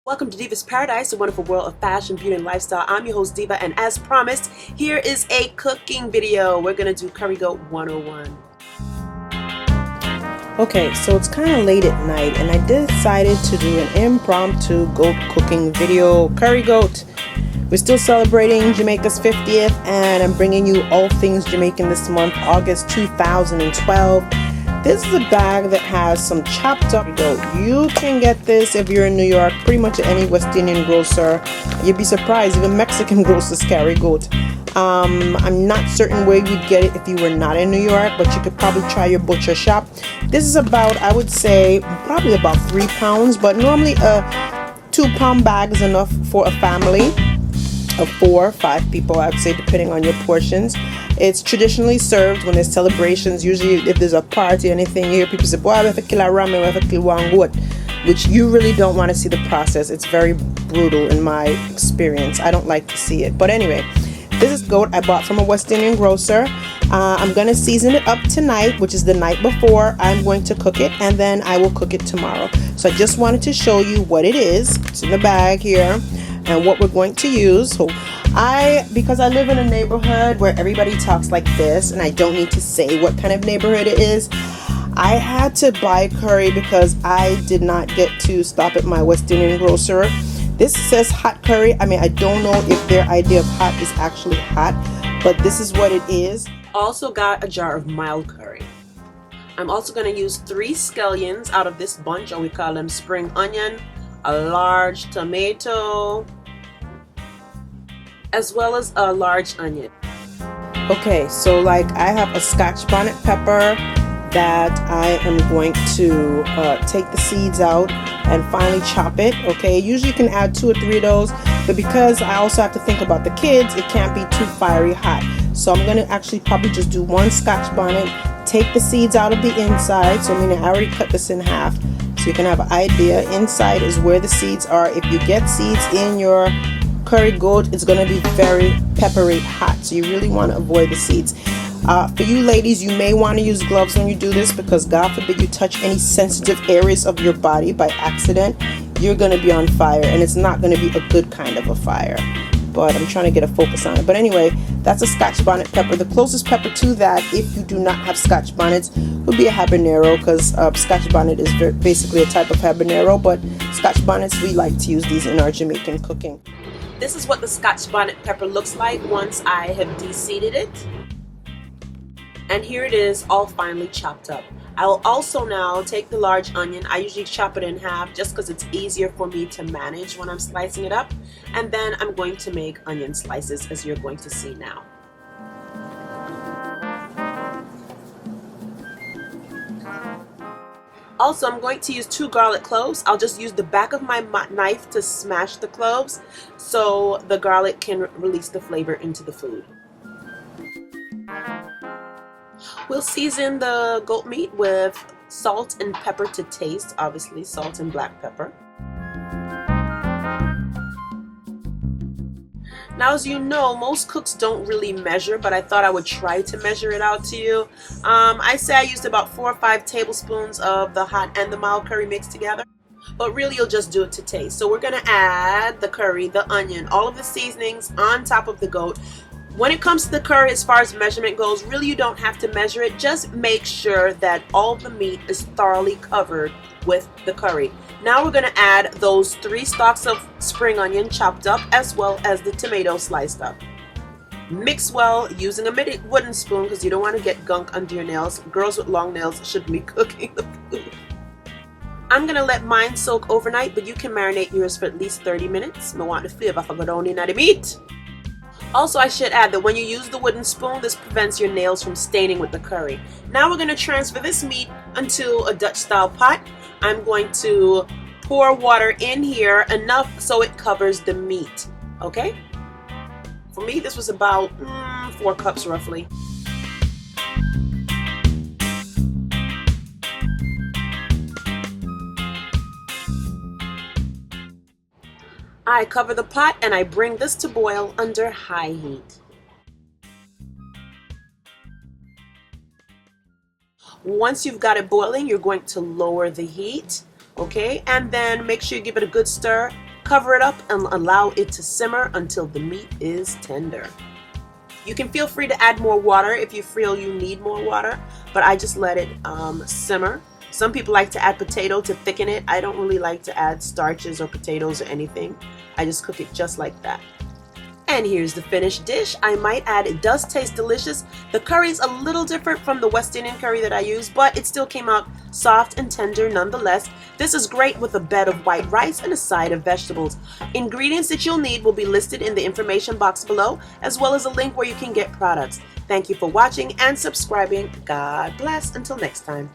Welcome to Diva's Paradise, a wonderful world of fashion, beauty, and lifestyle. I'm your host, Diva, and as promised, here is a cooking video. We're going to do Curry Goat 101. Okay, so it's kind of late at night, and I decided to do an impromptu goat cooking video. Curry goat. We're still celebrating Jamaica's 50th, and I'm bringing you all things Jamaican this month, August 2012. This is a bag that has some chopped up goat. You can get this if you're in New York, pretty much at any West Indian grocer. You'd be surprised, even Mexican grocers carry goat. I'm not certain where you'd get it if you were not in New York, but you could probably try your butcher shop. This is about, I would say, probably about 3 pounds, but normally a 2-pound bag is enough for a family of 4 or 5 people, I'd say, depending on your portions. It's traditionally served when there's celebrations. Usually if there's a party or anything, you hear people say, boy, I have to kill a ramen, I have to kill one goat, which you really don't want to see the process. It's very brutal in my experience. I don't like to see it. But anyway, this is goat I bought from a West Indian grocer. I'm going to season it up tonight, which is the night before I'm going to cook it, and then I will cook it tomorrow. So I just wanted to show you what it is. It's in the bag here and what we're going to use. So because I live in a neighborhood where everybody talks like this, and I don't need to say what kind of neighborhood it is, I had to buy curry because I did not get to stop at my West Indian grocer. This says hot curry. I mean, I don't know if their idea of hot is actually hot, but this is what it is. Also got a jar of mild curry. I'm also going to use 3 scallions out of this bunch, or we call them spring onion, a large tomato, as well as a large onion. Okay, so like I have a scotch bonnet pepper that I am going to take the seeds out and finally chop it. Okay, usually you can add 2 or 3 of those, but because I also have to think about the kids, it can't be too fiery hot. So I'm gonna actually probably just do 1 scotch bonnet, take the seeds out of the inside. So I already cut this in half, so you can have an idea. Inside is where the seeds are. If you get seeds in your curry goat, it's going to be very peppery hot, so you really want to avoid the seeds. For you ladies, you may want to use gloves when you do this, because God forbid you touch any sensitive areas of your body by accident, you're going to be on fire, and it's not going to be a good kind of a fire. But I'm trying to get a focus on it. But anyway, that's a scotch bonnet pepper. The closest pepper to that, if you do not have scotch bonnets, would be a habanero, because scotch bonnet is basically a type of habanero, but scotch bonnets, we like to use these in our Jamaican cooking. This is what the scotch bonnet pepper looks like once I have de-seeded it. And here it is, all finely chopped up. I will also now take the large onion. I usually chop it in half just because it's easier for me to manage when I'm slicing it up. And then I'm going to make onion slices, as you're going to see now. Also, I'm going to use 2 garlic cloves. I'll just use the back of my knife to smash the cloves so the garlic can release the flavor into the food. We'll season the goat meat with salt and pepper to taste, obviously salt and black pepper. Now, as you know, most cooks don't really measure, but I thought I would try to measure it out to you. I say I used about 4 or 5 tablespoons of the hot and the mild curry mixed together, but really you'll just do it to taste. So we're going to add the curry, the onion, all of the seasonings on top of the goat. When it comes to the curry, as far as measurement goes, really you don't have to measure it. Just make sure that all the meat is thoroughly covered with the curry. Now we're going to add those 3 stalks of spring onion chopped up, as well as the tomato sliced up. Mix well using a wooden spoon, because you don't want to get gunk under your nails. Girls with long nails shouldn't be cooking the food. I'm going to let mine soak overnight, but you can marinate yours for at least 30 minutes. I want the flavor to go down in the meat. Also, I should add that when you use the wooden spoon, this prevents your nails from staining with the curry. Now we're going to transfer this meat into a Dutch-style pot. I'm going to pour water in here, enough so it covers the meat, okay? For me, this was about 4 cups roughly. I cover the pot and I bring this to boil under high heat. Once you've got it boiling, you're going to lower the heat, okay? And then make sure you give it a good stir. Cover it up and allow it to simmer until the meat is tender. You can feel free to add more water if you feel you need more water, but I just let it simmer. Some people like to add potato to thicken it. I don't really like to add starches or potatoes or anything. I just cook it just like that. And here's the finished dish. I might add, it does taste delicious. The curry is a little different from the West Indian curry that I use, but it still came out soft and tender nonetheless. This is great with a bed of white rice and a side of vegetables. Ingredients that you'll need will be listed in the information box below, as well as a link where you can get products. Thank you for watching and subscribing. God bless. Until next time.